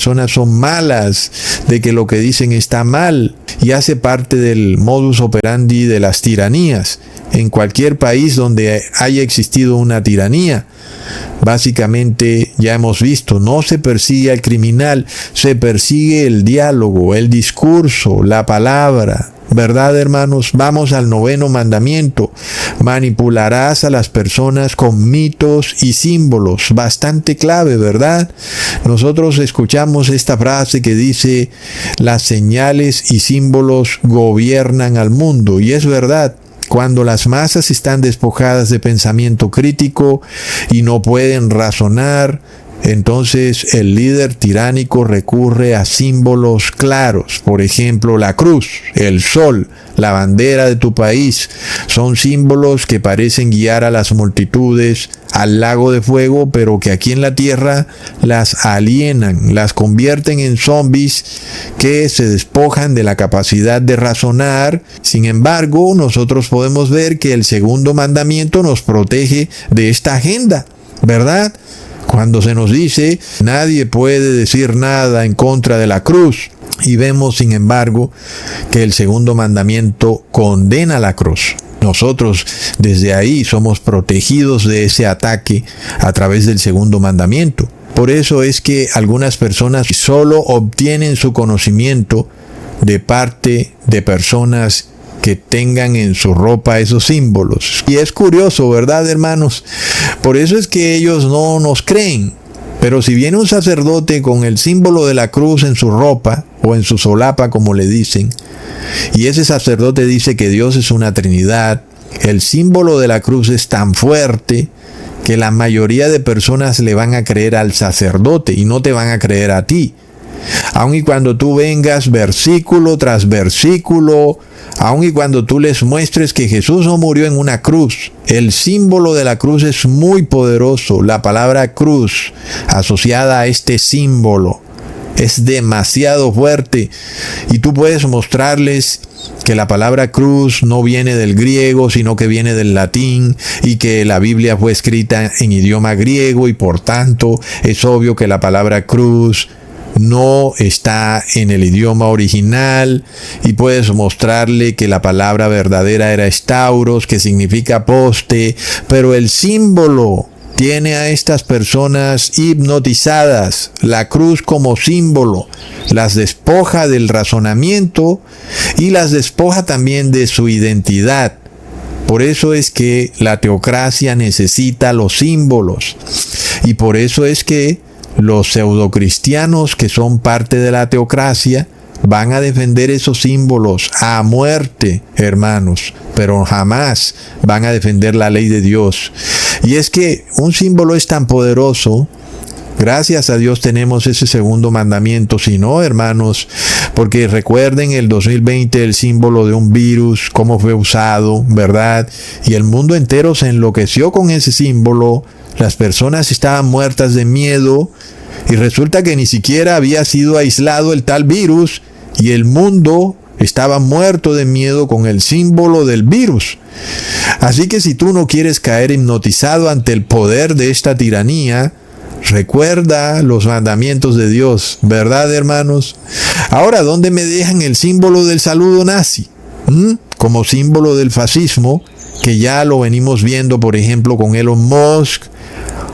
personas son malas, de que lo que dicen está mal, y hace parte del modus operandi de las tiranías. En cualquier país donde haya existido una tiranía, básicamente ya hemos visto, no se persigue al criminal, se persigue el diálogo, el discurso, la palabra. ¿Verdad, hermanos? Vamos al 9º mandamiento. Manipularás a las personas con mitos y símbolos. Bastante clave, ¿verdad? Nosotros escuchamos esta frase que dice, las señales y símbolos gobiernan al mundo. Y es verdad. Cuando las masas están despojadas de pensamiento crítico y no pueden razonar, entonces el líder tiránico recurre a símbolos claros. Por ejemplo, la cruz, el sol, la bandera de tu país. Son símbolos que parecen guiar a las multitudes al lago de fuego, pero que aquí en la tierra las alienan, las convierten en zombies que se despojan de la capacidad de razonar. Sin embargo, nosotros podemos ver que el 2º mandamiento nos protege de esta agenda, ¿verdad? Cuando se nos dice, nadie puede decir nada en contra de la cruz. Y vemos, sin embargo, que el 2º mandamiento condena la cruz. Nosotros desde ahí somos protegidos de ese ataque a través del 2º mandamiento. Por eso es que algunas personas solo obtienen su conocimiento de parte de personas que tengan en su ropa esos símbolos. Y es curioso, ¿verdad, hermanos? Por eso es que ellos no nos creen. Pero si viene un sacerdote con el símbolo de la cruz en su ropa, o en su solapa, como le dicen, y ese sacerdote dice que Dios es una Trinidad, el símbolo de la cruz es tan fuerte que la mayoría de personas le van a creer al sacerdote y no te van a creer a ti. Aun y cuando tú vengas versículo tras versículo, aun y cuando tú les muestres que Jesús no murió en una cruz, el símbolo de la cruz es muy poderoso. La palabra cruz asociada a este símbolo es demasiado fuerte, y tú puedes mostrarles que la palabra cruz no viene del griego, sino que viene del latín, y que la Biblia fue escrita en idioma griego, y por tanto es obvio que la palabra cruz no está en el idioma original, y puedes mostrarle que la palabra verdadera era estauros, que significa poste, pero el símbolo tiene a estas personas hipnotizadas. La cruz como símbolo las despoja del razonamiento y las despoja también de su identidad. Por eso es que la teocracia necesita los símbolos, y por eso es que los pseudocristianos que son parte de la teocracia van a defender esos símbolos a muerte, hermanos, pero jamás van a defender la ley de Dios. Y es que un símbolo es tan poderoso. Gracias a Dios tenemos ese 2º mandamiento. Si no, hermanos, porque recuerden el 2020, el símbolo de un virus, cómo fue usado, ¿verdad? Y el mundo entero se enloqueció con ese símbolo. Las personas estaban muertas de miedo, y resulta que ni siquiera había sido aislado el tal virus, y el mundo estaba muerto de miedo con el símbolo del virus. Así que si tú no quieres caer hipnotizado ante el poder de esta tiranía, recuerda los mandamientos de Dios, ¿verdad, hermanos? Ahora, ¿dónde me dejan el símbolo del saludo nazi? Como símbolo del fascismo, que ya lo venimos viendo, por ejemplo, con Elon Musk.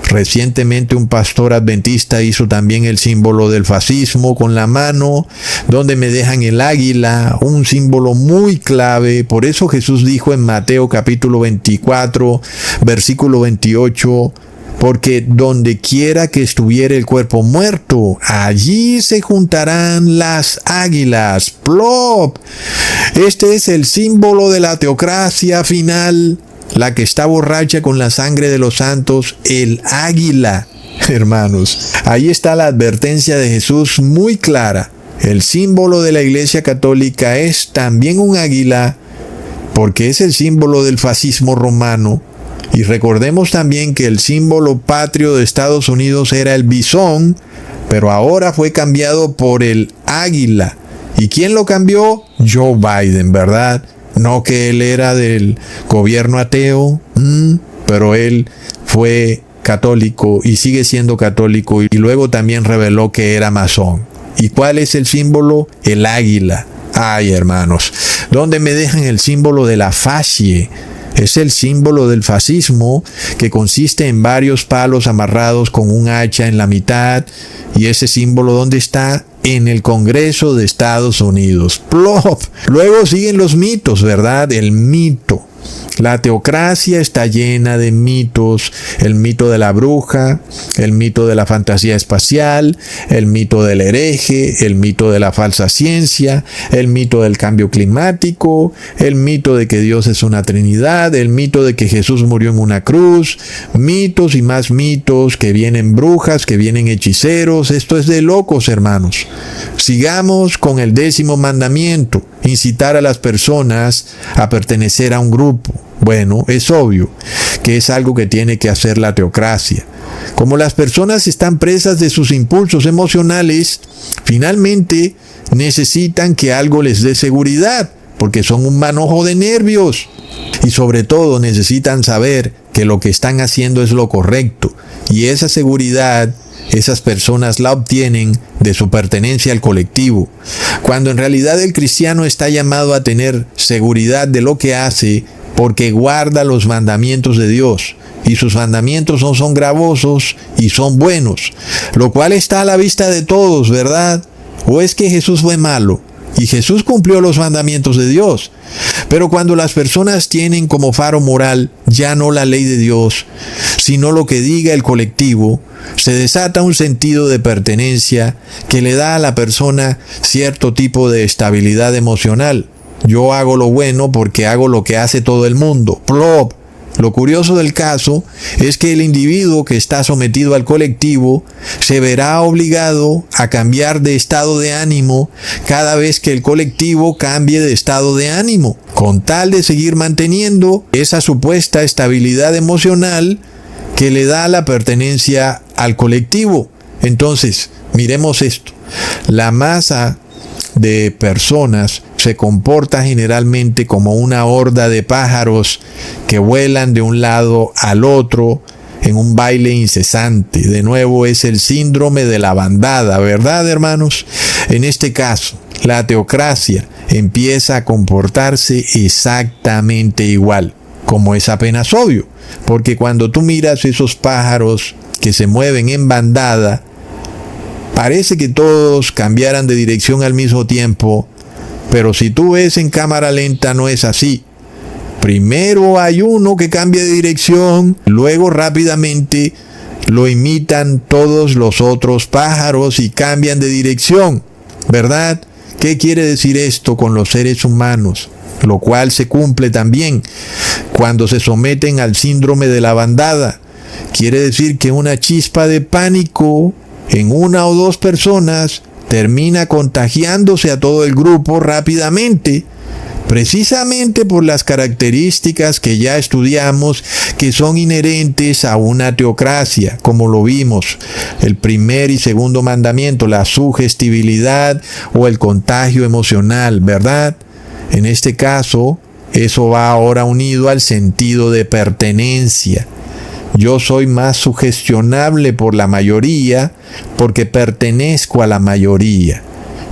Recientemente un pastor adventista hizo también el símbolo del fascismo con la mano. Donde me dejan el águila, un símbolo muy clave. Por eso Jesús dijo en Mateo capítulo 24, versículo 28, porque donde quiera que estuviere el cuerpo muerto, allí se juntarán las águilas. ¡Plop! Este es el símbolo de la teocracia final, la que está borracha con la sangre de los santos, el águila. Hermanos, ahí está la advertencia de Jesús muy clara. El símbolo de la Iglesia Católica es también un águila, porque es el símbolo del fascismo romano. Y recordemos también que el símbolo patrio de Estados Unidos era el bisón, pero ahora fue cambiado por el águila. ¿Y quién lo cambió? Joe Biden, ¿verdad? No que él era del gobierno ateo, pero él fue católico y sigue siendo católico, y luego también reveló que era masón. ¿Y cuál es el símbolo? El águila. Ay, hermanos, ¿dónde me dejan el símbolo de la fascie? Es el símbolo del fascismo, que consiste en varios palos amarrados con un hacha en la mitad. ¿Y ese símbolo dónde está? En el Congreso de Estados Unidos. ¡Plop! Luego siguen los mitos, ¿verdad? El mito. La teocracia está llena de mitos: el mito de la bruja, el mito de la fantasía espacial, el mito del hereje, el mito de la falsa ciencia, el mito del cambio climático, el mito de que Dios es una Trinidad, el mito de que Jesús murió en una cruz, mitos y más mitos, que vienen brujas, que vienen hechiceros. Esto es de locos, hermanos. Sigamos con el 10º mandamiento: incitar a las personas a pertenecer a un grupo. Bueno, es obvio que es algo que tiene que hacer la teocracia. Como las personas están presas de sus impulsos emocionales, finalmente necesitan que algo les dé seguridad, porque son un manojo de nervios. Y sobre todo necesitan saber que lo que están haciendo es lo correcto. Y esa seguridad, esas personas la obtienen de su pertenencia al colectivo, cuando en realidad el cristiano está llamado a tener seguridad de lo que hace, porque guarda los mandamientos de Dios, y sus mandamientos no son gravosos y son buenos, lo cual está a la vista de todos, ¿verdad? ¿O es que Jesús fue malo? Y Jesús cumplió los mandamientos de Dios. Pero cuando las personas tienen como faro moral ya no la ley de Dios, sino lo que diga el colectivo, se desata un sentido de pertenencia que le da a la persona cierto tipo de estabilidad emocional. Yo hago lo bueno porque hago lo que hace todo el mundo. ¡Plop! Lo curioso del caso es que el individuo que está sometido al colectivo se verá obligado a cambiar de estado de ánimo cada vez que el colectivo cambie de estado de ánimo, con tal de seguir manteniendo esa supuesta estabilidad emocional que le da la pertenencia al colectivo. Entonces, miremos esto. La masa de personas se comporta generalmente como una horda de pájaros que vuelan de un lado al otro en un baile incesante. De nuevo es el síndrome de la bandada, ¿verdad, hermanos? En este caso, la teocracia empieza a comportarse exactamente igual, como es apenas obvio, porque cuando tú miras esos pájaros que se mueven en bandada, parece que todos cambiaran de dirección al mismo tiempo, pero si tú ves en cámara lenta no es así. Primero hay uno que cambia de dirección, luego rápidamente lo imitan todos los otros pájaros y cambian de dirección, ¿verdad? ¿Qué quiere decir esto con los seres humanos? Lo cual se cumple también cuando se someten al síndrome de la bandada. Quiere decir que una chispa de pánico en una o dos personas termina contagiándose a todo el grupo rápidamente, precisamente por las características que ya estudiamos que son inherentes a una teocracia, como lo vimos, el primer y segundo mandamiento, la sugestibilidad o el contagio emocional, ¿verdad? En este caso, eso va ahora unido al sentido de pertenencia. Yo soy más sugestionable por la mayoría porque pertenezco a la mayoría.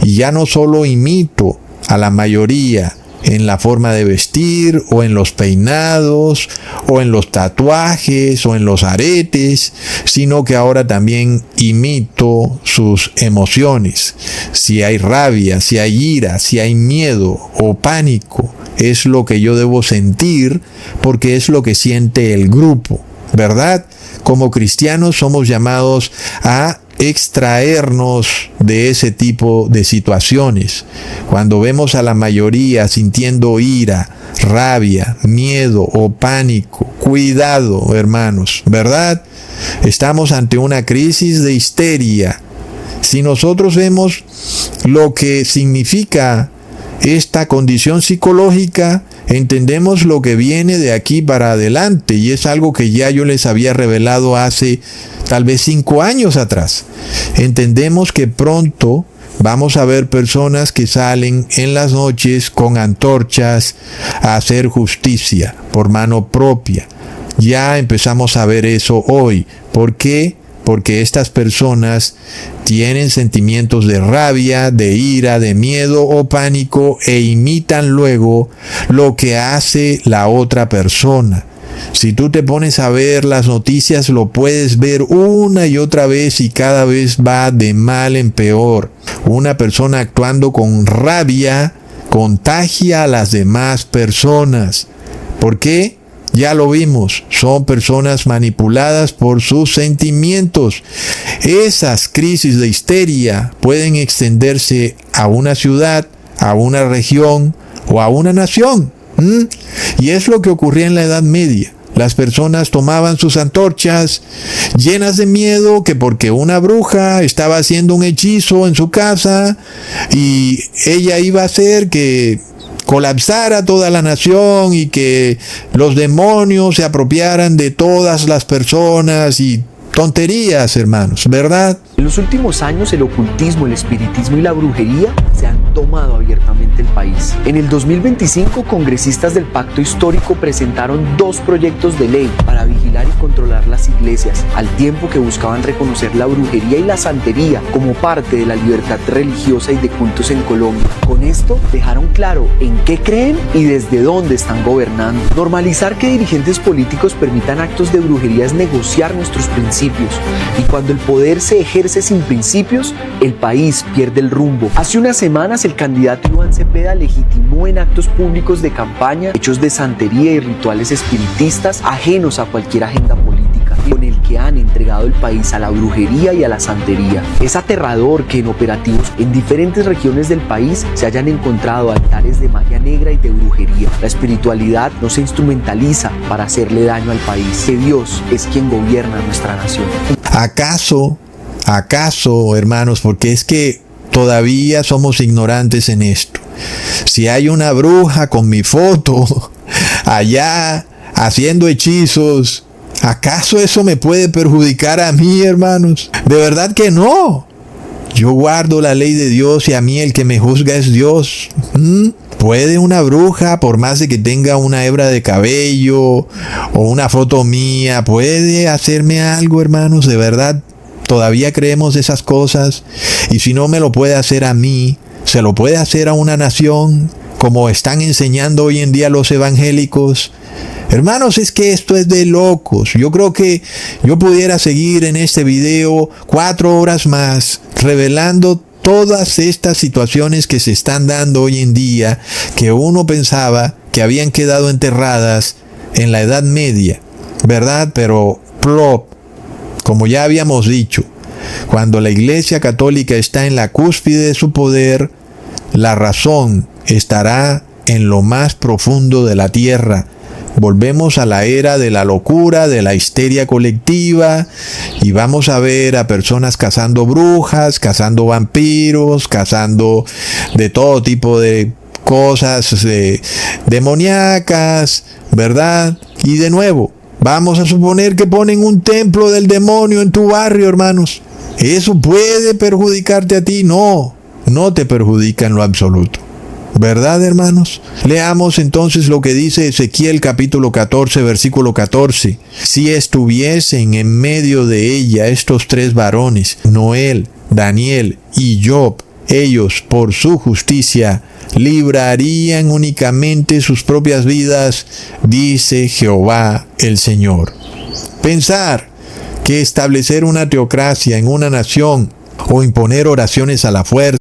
Y ya no solo imito a la mayoría en la forma de vestir, o en los peinados, o en los tatuajes, o en los aretes, sino que ahora también imito sus emociones. Si hay rabia, si hay ira, si hay miedo o pánico, es lo que yo debo sentir porque es lo que siente el grupo, ¿verdad? Como cristianos somos llamados a extraernos de ese tipo de situaciones. Cuando vemos a la mayoría sintiendo ira, rabia, miedo o pánico, cuidado, hermanos, ¿verdad? Estamos ante una crisis de histeria. Si nosotros vemos lo que significa esta condición psicológica, entendemos lo que viene de aquí para adelante, y es algo que ya yo les había revelado hace tal vez 5 años atrás. Entendemos que pronto vamos a ver personas que salen en las noches con antorchas a hacer justicia por mano propia. Ya empezamos a ver eso hoy. ¿Por qué? Porque estas personas tienen sentimientos de rabia, de ira, de miedo o pánico e imitan luego lo que hace la otra persona. Si tú te pones a ver las noticias, lo puedes ver una y otra vez y cada vez va de mal en peor. Una persona actuando con rabia contagia a las demás personas. ¿Por qué? Ya lo vimos, son personas manipuladas por sus sentimientos. Esas crisis de histeria pueden extenderse a una ciudad, a una región o a una nación. Y es lo que ocurría en la Edad Media. Las personas tomaban sus antorchas llenas de miedo que porque una bruja estaba haciendo un hechizo en su casa y ella iba a hacer que colapsara toda la nación y que los demonios se apropiaran de todas las personas y tonterías, hermanos, ¿verdad? En los últimos años el ocultismo, el espiritismo y la brujería se han tomado abiertamente el país. En el 2025, congresistas del Pacto Histórico presentaron 2 proyectos de ley para vigilar y controlar las iglesias, al tiempo que buscaban reconocer la brujería y la santería como parte de la libertad religiosa y de cultos en Colombia. Con esto dejaron claro en qué creen y desde dónde están gobernando. Normalizar que dirigentes políticos permitan actos de brujería es negociar nuestros principios, y cuando el poder se ejerce sin principios, el país pierde el rumbo. Hace unas semanas el candidato Iván Cepeda legitimó en actos públicos de campaña hechos de santería y rituales espiritistas ajenos a cualquier agenda política, con el que han entregado el país a la brujería y a la santería. Es aterrador que en operativos en diferentes regiones del país se hayan encontrado altares de magia negra y de brujería. La espiritualidad no se instrumentaliza para hacerle daño al país, que Dios es quien gobierna nuestra nación. ¿Acaso, hermanos? Porque es que todavía somos ignorantes en esto. Si hay una bruja con mi foto allá haciendo hechizos, ¿acaso eso me puede perjudicar a mí, hermanos? De verdad que no. Yo guardo la ley de Dios y a mí el que me juzga es Dios. ¿Puede una bruja, por más de que tenga una hebra de cabello o una foto mía, puede hacerme algo, hermanos? De verdad, todavía creemos esas cosas. Y si no me lo puede hacer a mí, se lo puede hacer a una nación, como están enseñando hoy en día los evangélicos. Hermanos, es que esto es de locos. Yo creo que yo pudiera seguir en este video 4 horas más revelando todas estas situaciones que se están dando hoy en día, que uno pensaba que habían quedado enterradas en la Edad Media, ¿verdad? Pero plop, como ya habíamos dicho, cuando la Iglesia Católica está en la cúspide de su poder, la razón estará en lo más profundo de la tierra. Volvemos a la era de la locura, de la histeria colectiva, y vamos a ver a personas cazando brujas, cazando vampiros, cazando de todo tipo de cosas demoníacas, ¿verdad? Y de nuevo, vamos a suponer que ponen un templo del demonio en tu barrio, hermanos. ¿Eso puede perjudicarte a ti? No, no te perjudica en lo absoluto. ¿Verdad, hermanos? Leamos entonces lo que dice Ezequiel capítulo 14, versículo 14. Si estuviesen en medio de ella estos 3 varones, Noel, Daniel y Job, ellos por su justicia librarían únicamente sus propias vidas, dice Jehová el Señor. Pensar que establecer una teocracia en una nación o imponer oraciones a la fuerza